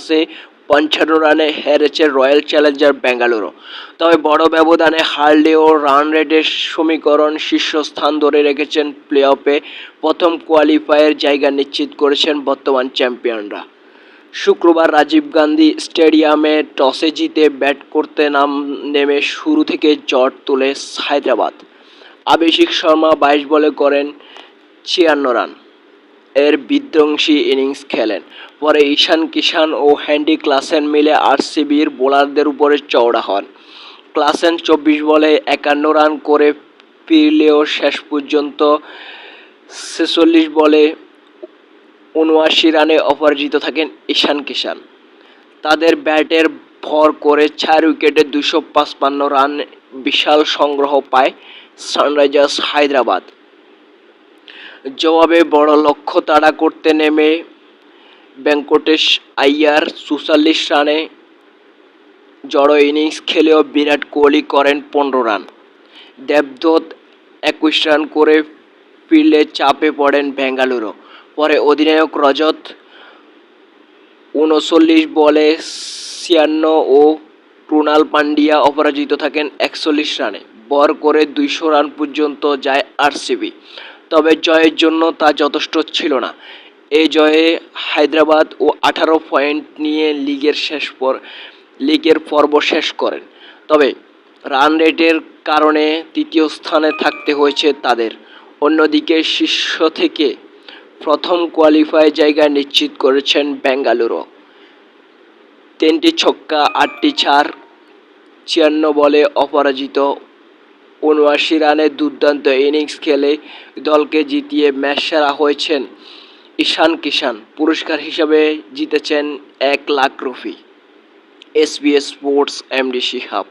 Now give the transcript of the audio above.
কাছে ৫৫ রানে হেরেছে রয়্যাল চ্যালেঞ্জার বেঙ্গালুরু। তবে বড় ব্যবধানে হারলেও রান রেটের সমীকরণ শীর্ষস্থান ধরে রেখেছেন প্লে অফে প্রথম কোয়ালিফায়ার জায়গা নিশ্চিত করেছেন বর্তমান চ্যাম্পিয়নরা। শুক্রবার রাজীব গান্ধী স্টেডিয়ামে টসে জিতে ব্যাট করতে নেমে শুরু থেকে জট তোলে হায়দ্রাবাদ। অভিষেক শর্মা ২২ বলে করেন ৫৬ রান এর বিধ্বংসী ইনিংস খেলেন। পরে ঈশান কিষান ও হ্যান্ডি ক্লাসেন মিলে আরসিবির বোলারদের উপরে চওড়া হন। ক্লাসেন ২৪ বলে ৫১ রান করে ফিরলেও শেষ পর্যন্ত ৪৬ বলে ৭৯ রানে অপরাজিত থাকেন ঈশান কিষান। তাদের ব্যাটের ভর করে ৪ উইকেটে ২৫৫ রান বিশাল সংগ্রহ পায় সানরাইজার্স হায়দ্রাবাদ। জবাবে বড় লক্ষ্য তাড়া করতে নেমে ভেঙ্কটেশ আইয়ার ৪৪ রানে জড়ো ইনিংস খেলেও বিরাট কোহলি করেন ১৫ রান। দেবদত্ত ২১ রান করে ফিরলে চাপে পড়েন বেঙ্গালুরু। পরে অধিনায়ক রজত ৩৯ বলে ৫৬ ও ক্রুনাল পান্ডিয়া অপরাজিত থাকেন ৪১ রানে। ভর করে ২০০ রান পর্যন্ত যায় আরসিবি। তবে জয়ের জন্য তা যথেষ্ট ছিল না। এই জয়ে হায়দ্রাবাদ ও ১৮ পয়েন্ট নিয়ে লিগের পর্ব শেষ করেন। তবে রান রেটের কারণে তৃতীয় স্থানে থাকতে হয়েছে তাদের। অন্যদিকে শীর্ষ থেকে প্রথম কোয়ালিফায়ার জায়গা নিশ্চিত করেছেন বেঙ্গালুরু। ৩টি ছক্কা, ৮টি চার, ৫৬ বলে অপরাজিত ৭৯ রানে দুর্দান্ত ইনিংস খেলে দলকে জিতিয়ে ম্যাচ সেরা হয়েছেন ঈশান কিষান। পুরস্কার হিসেবে জিতেছেন ১ lakh rupee. SBS sports MD Shihab.